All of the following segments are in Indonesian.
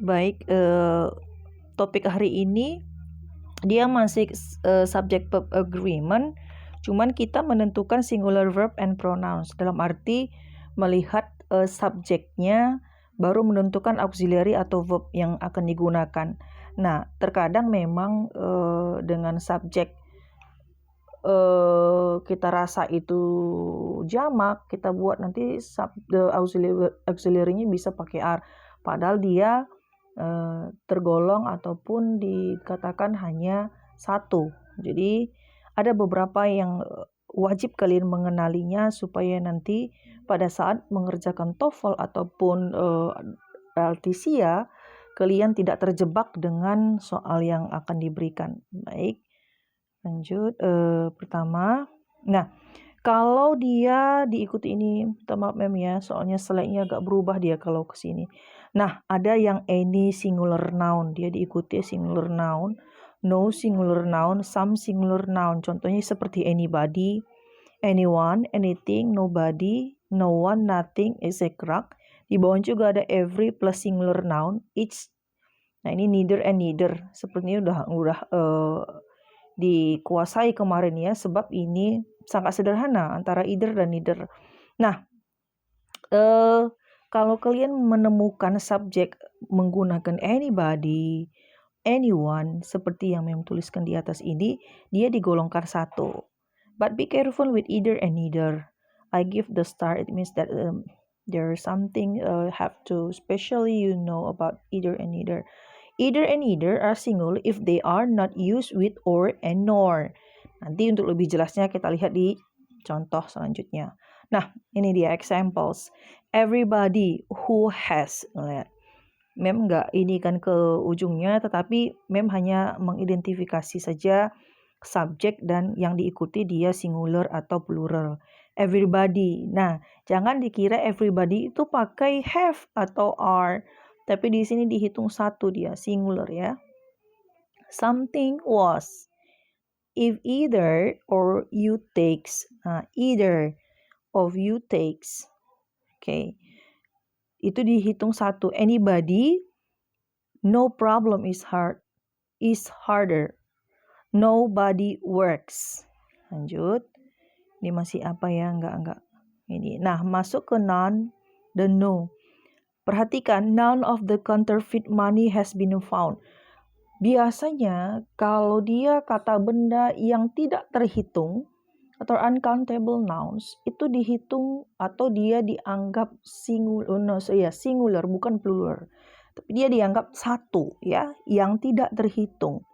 Baik, topik hari ini dia masih subject verb agreement, cuman kita menentukan singular verb and pronouns dalam arti melihat subjeknya baru menentukan auxiliary atau verb yang akan digunakan. Nah, terkadang memang dengan subjek kita rasa itu jamak, kita buat nanti auxiliary-nya bisa pakai are, padahal dia tergolong ataupun dikatakan hanya satu. Jadi ada beberapa yang wajib kalian mengenalinya supaya nanti pada saat mengerjakan TOEFL ataupun LTCA kalian tidak terjebak dengan soal yang akan diberikan. Baik, lanjut. Pertama, nah kalau dia diikuti ini, minta maaf mem ya, soalnya slide-nya agak berubah dia kalau ke sini. Nah, ada yang any singular noun, dia diikuti singular noun, no singular noun, some singular noun. Contohnya seperti anybody, anyone, anything, nobody, no one, nothing, etc. Di bawah juga ada every plus singular noun, each. Nah, ini neither and neither. Sepertinya udah dikuasai kemarin ya, sebab ini sangat sederhana antara either dan neither. Nah, kalau kalian menemukan subjek menggunakan anybody, anyone, seperti yang Mem tuliskan di atas ini, dia digolongkan satu. But be careful with either and neither. I give the star, it means that there's something have to especially you know about either and neither. Either and neither are single if they are not used with or and nor. Nanti untuk lebih jelasnya kita lihat di contoh selanjutnya. Nah, ini dia examples. Everybody who has. Mem nggak ini kan ke ujungnya, tetapi Mem hanya mengidentifikasi saja subjek dan yang diikuti dia singular atau plural. Everybody. Nah, jangan dikira everybody itu pakai have atau are. Tapi di sini dihitung satu dia, singular ya. Something was. If either or you takes. Nah, either of you takes. Okay. Itu dihitung satu. Anybody, no problem is harder. Nobody works. Lanjut. Ini masih apa ya? Enggak. Ini. Nah, masuk ke none dan no. Perhatikan, none of the counterfeit money has been found. Biasanya kalau dia kata benda yang tidak terhitung atau uncountable nouns itu dihitung atau dia dianggap singular bukan plural. Tapi dia dianggap satu ya, yang tidak terhitung.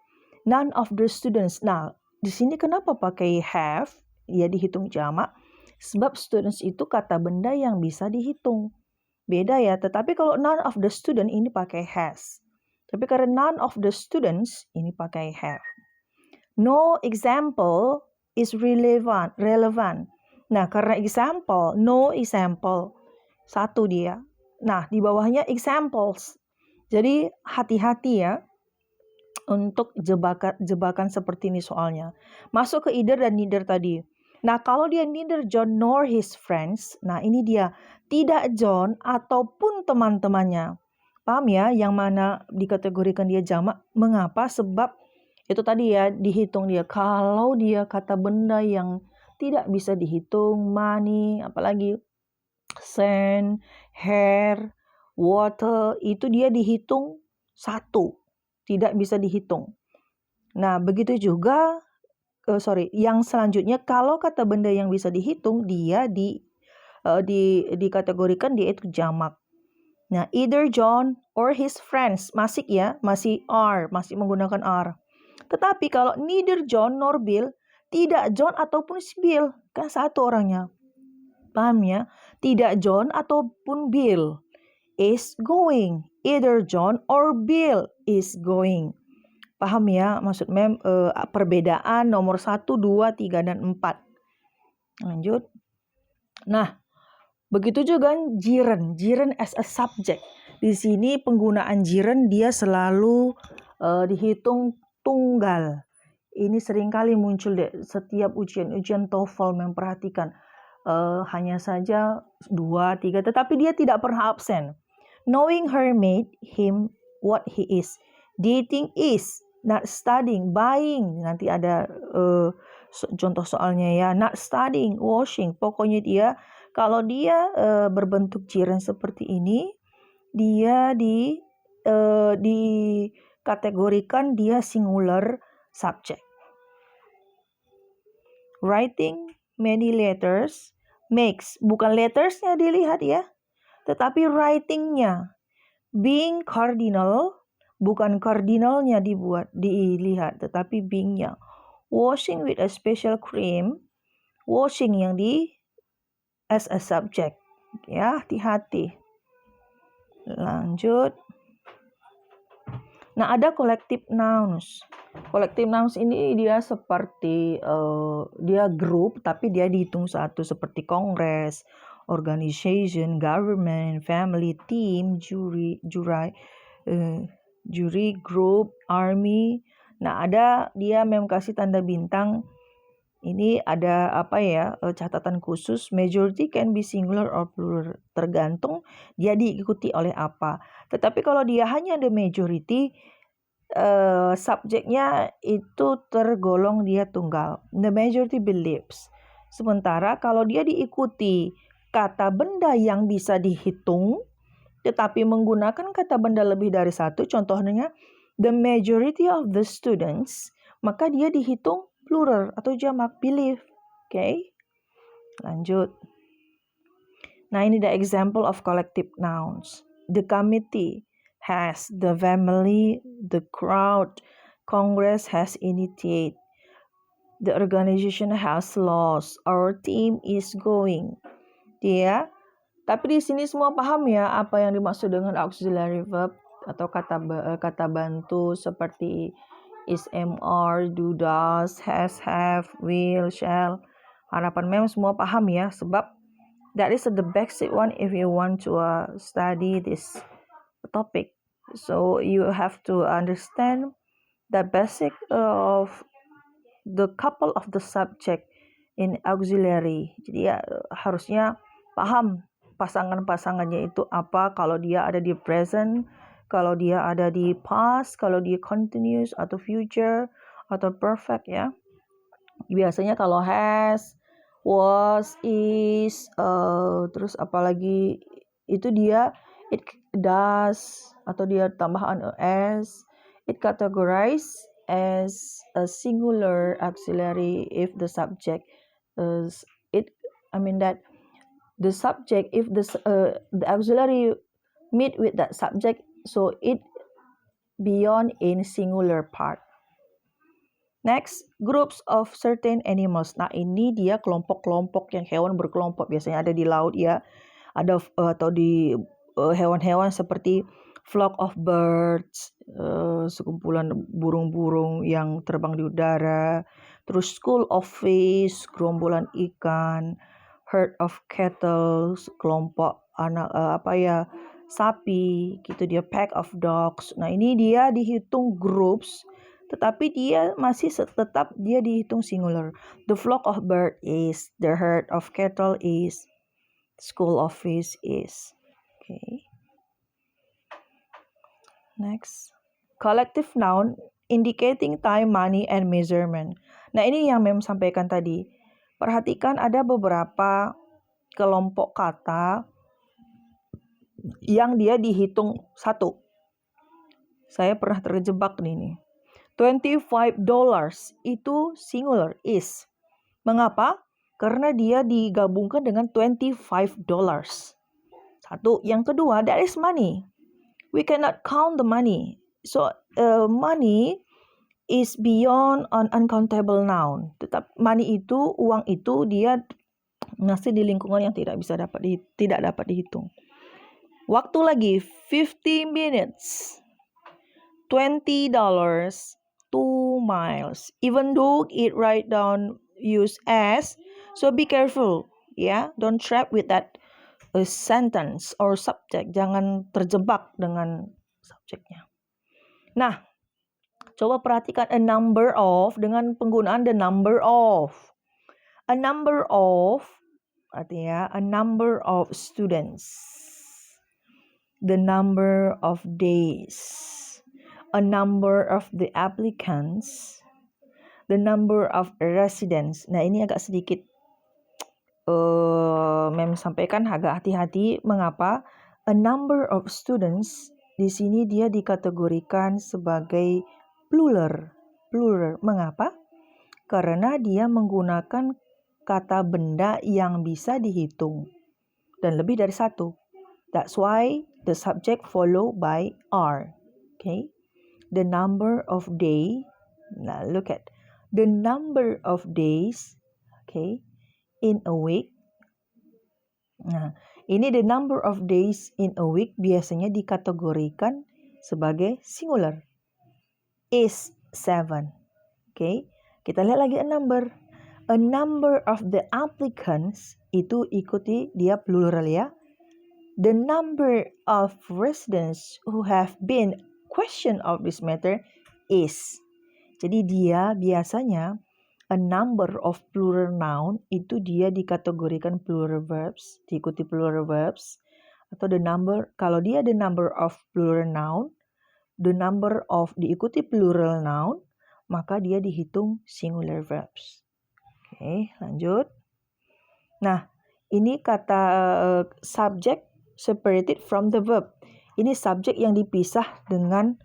None of the students. Nah, di sini kenapa pakai have? Dia dihitung jamak sebab students itu kata benda yang bisa dihitung. Beda ya, tetapi kalau none of the student ini pakai has. Tapi karena none of the students ini pakai have. No example is relevant. Nah, karena example, no example. Satu dia. Nah, di bawahnya examples. Jadi hati-hati ya untuk jebakan seperti ini soalnya. Masuk ke either dan neither tadi. Nah, kalau dia neither John nor his friends, nah ini dia, tidak John ataupun teman-temannya. Paham ya, yang mana dikategorikan dia jamak. Mengapa? Sebab itu tadi ya, dihitung dia. Kalau dia kata benda yang tidak bisa dihitung, money, apalagi sand, hair, water, itu dia dihitung satu. Tidak bisa dihitung. Nah, begitu juga yang selanjutnya, kalau kata benda yang bisa dihitung, dia dikategorikan dia itu jamak. Nah, either John or his friends, masih are, masih menggunakan are. Tetapi kalau neither John nor Bill, tidak John ataupun Bill, kan satu orangnya. Paham ya? Tidak John ataupun Bill is going. Either John or Bill is going. Paham ya, maksud Mem perbedaan nomor 1, 2, 3, dan 4. Lanjut. Nah, begitu juga jiren. Jiren as a subject. Di sini penggunaan jiren dia selalu dihitung tunggal. Ini seringkali muncul deh setiap ujian TOEFL memperhatikan. Hanya saja 2, 3, tetapi dia tidak pernah absen. Knowing her made him what he is. Dating is, not studying. Buying, nanti ada contoh soalnya ya. Not studying, washing. Pokoknya dia, kalau dia berbentuk jiran seperti ini, dia dikategorikan dia singular subject. Writing many letters makes, bukan lettersnya dilihat ya, tetapi writingnya. Being cardinal, bukan cardinalnya dilihat, tetapi beingnya. Washing with a special cream, washing yang as a subject. Ya, hati-hati. Lanjut. Nah, ada collective nouns. Collective nouns ini dia seperti dia grup, tapi dia dihitung satu, seperti kongres, organization, government, family, team, jury, group, army. Nah, ada dia memang kasih tanda bintang. Ini ada catatan khusus. Majority can be singular or plural, tergantung dia diikuti oleh apa. Tetapi kalau dia hanya the majority, subjeknya itu tergolong dia tunggal. The majority believes. Sementara kalau dia diikuti kata benda yang bisa dihitung, tetapi menggunakan kata benda lebih dari satu, contohnya the majority of the students, maka dia dihitung plural atau jamak, believe. Okay? Lanjut. Nah, ini the example of collective nouns. The committee has, the family, the crowd, Congress has initiated, the organization has lost, our team is going. Dia, tapi di sini semua paham ya apa yang dimaksud dengan auxiliary verb atau kata bantu seperti is, MR, do, does, has, have, will, shall. Harapan memang semua paham ya, sebab that is the basic one if you want to study this topic. So you have to understand the basic of the couple of the subject in auxiliary. Jadi ya harusnya paham pasangan-pasangannya itu apa, kalau dia ada di present, kalau dia ada di past, kalau dia continuous atau future atau perfect ya. Biasanya kalau has, was, is, terus apalagi itu dia it does atau dia tambahan as, it categorized as a singular auxiliary if the subject is the subject, if the auxiliary meet with that subject, so it beyond in singular part. Next, groups of certain animals. Nah, ini dia kelompok-kelompok yang hewan berkelompok, biasanya ada di laut ya, ada atau di hewan-hewan seperti flock of birds, sekumpulan burung-burung yang terbang di udara, terus school of fish, gerombolan ikan, herd of cattle, kelompok anak sapi, gitu dia, pack of dogs. Nah, ini dia dihitung groups, tetapi dia masih tetap dia dihitung singular. The flock of bird is, the herd of cattle is, school of fish is. Okay. Next, collective noun indicating time, money, and measurement. Nah, ini yang Mem sampaikan tadi. Perhatikan ada beberapa kelompok kata yang dia dihitung satu. Saya pernah terjebak nih. $25 itu singular, is. Mengapa? Karena dia digabungkan dengan $25. Satu. Yang kedua, that is money. We cannot count the money. So, money is beyond an uncountable noun. Tetap money itu, uang itu dia masih di lingkungan yang tidak dapat dihitung. Waktu lagi 50 minutes. $20, 2 miles. Even though it write down use as, so be careful, ya. Don't trap with that sentence or subject. Jangan terjebak dengan subjeknya. Nah, coba perhatikan a number of dengan penggunaan the number of. A number of artinya a number of students. The number of days. a number of the applicants, the number of residents. Nah, ini agak sedikit Mem sampaikan agak hati-hati. Mengapa? A number of students di sini dia dikategorikan sebagai plural. Plural. Mengapa? Karena dia menggunakan kata benda yang bisa dihitung dan lebih dari satu. That's why the subject follow by are. Okay? The number of day. Now look at the number of days. Okay? In a week. Nah, ini the number of days in a week biasanya dikategorikan sebagai singular. Is 7. Okay? Kita lihat lagi a number. A number of the applicants itu ikuti dia plural ya. The number of residents who have been questioned of this matter is. Jadi dia biasanya a number of plural noun itu dia dikategorikan plural verbs, diikuti plural verbs. Atau the number, kalau dia the number of plural noun, the number of diikuti plural noun, maka dia dihitung singular verbs. Oke, lanjut. Nah, ini kata subject separated from the verb. Ini subjek yang dipisah dengan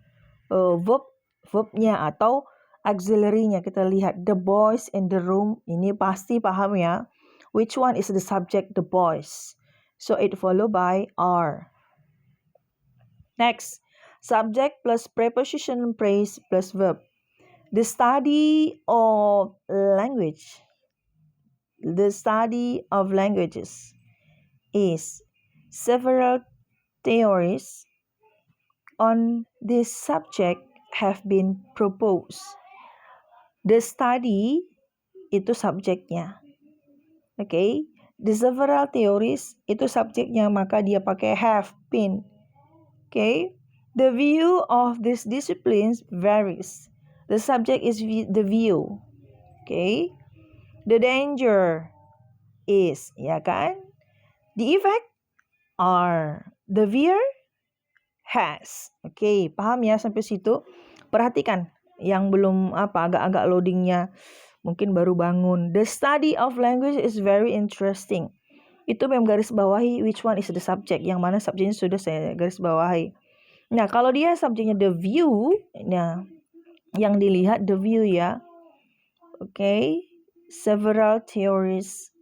verbnya atau auxiliary-nya. Kita lihat the boys in the room. Ini pasti paham ya. Which one is the subject? The boys. So it followed by are. Next, subject plus preposition phrase plus verb. The study of language. The study of languages is several theories on this subject have been proposed. The study itu subjeknya. Okay? The several theories itu subjeknya, maka dia pakai have been. Okay? The view of these disciplines varies. The subject is the view. Okay? The danger is, ya kan? The effect are. The fear has. Okay, paham ya sampai situ? Perhatikan yang belum agak-agak loadingnya mungkin baru bangun. The study of language is very interesting. Itu memang garis bawahi which one is the subject. Yang mana subjeknya sudah saya garis bawahi. Nah, kalau dia subjeknya the view, nah yang dilihat the view ya. Okay, several theories.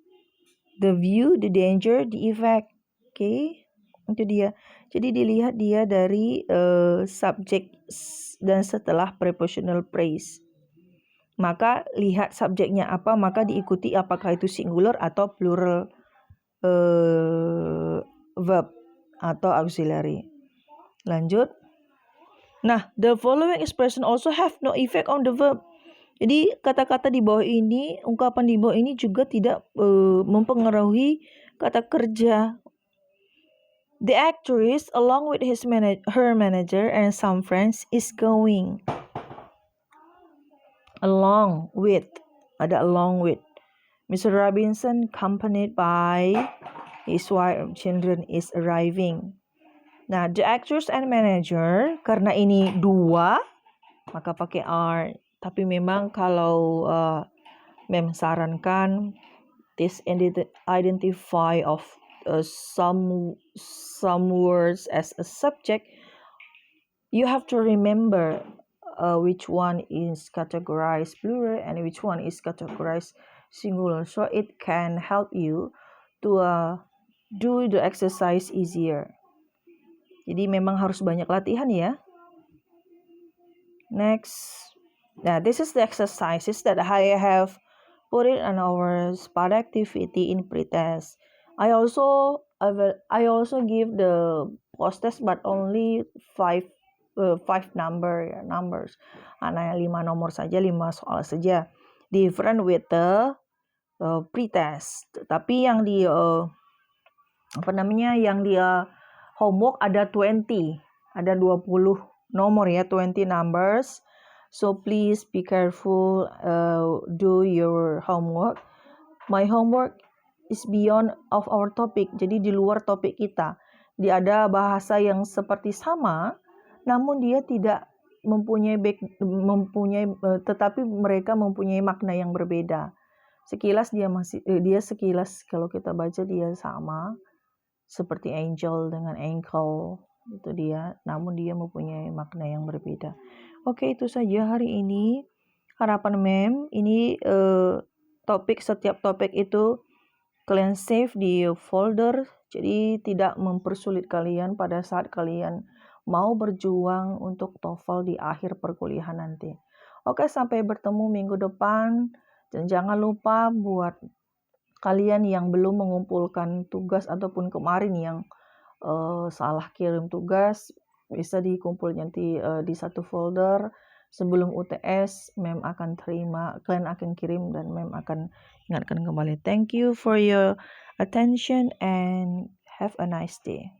The view, the danger, the effect. Okay, itu dia. Jadi dilihat dia dari subjek dan setelah prepositional phrase. Maka lihat subjeknya apa, maka diikuti apakah itu singular atau plural verb atau auxiliary. Lanjut. Nah, the following expression also have no effect on the verb. Jadi kata-kata di bawah ini, ungkapan di bawah ini juga tidak mempengaruhi kata kerja. The actress along with her manager and some friends is going. Along with, ada along with. Mr. Robinson accompanied by his wife and children is arriving. Nah, the actress and manager, karena ini dua, maka pakai are. Tapi memang kalau Mem sarankan this identify of some words as a subject, you have to remember which one is categorized plural and which one is categorized singular, so it can help you to do the exercise easier. Jadi memang harus banyak latihan ya. Next. Now, this is the exercises that I have put it on our SPAD activity in pretest. I also give the post test, but only 5 numbers. Hanya 5 nomor saja, 5 soal saja. Different with the pretest. Tapi yang di yang di homework ada 20. Ada 20 nomor ya, 20 numbers. So please be careful, do your homework. My homework is beyond of our topic. Jadi di luar topik kita. Dia ada bahasa yang seperti sama, namun dia tidak tetapi mereka mempunyai makna yang berbeda. Sekilas dia sekilas kalau kita baca dia sama seperti angel dengan ankle, itu dia, namun dia mempunyai makna yang berbeda. Oke, itu saja hari ini. Harapan Mem, ini setiap topik itu kalian save di folder, jadi tidak mempersulit kalian pada saat kalian mau berjuang untuk TOEFL di akhir perkuliahan nanti. Oke, sampai bertemu minggu depan. Dan jangan lupa buat kalian yang belum mengumpulkan tugas ataupun kemarin yang salah kirim tugas, bisa dikumpul nanti di satu folder. Sebelum UTS, Mem akan terima, kalian akan kirim dan Mem akan ingatkan kembali. Thank you for your attention and have a nice day.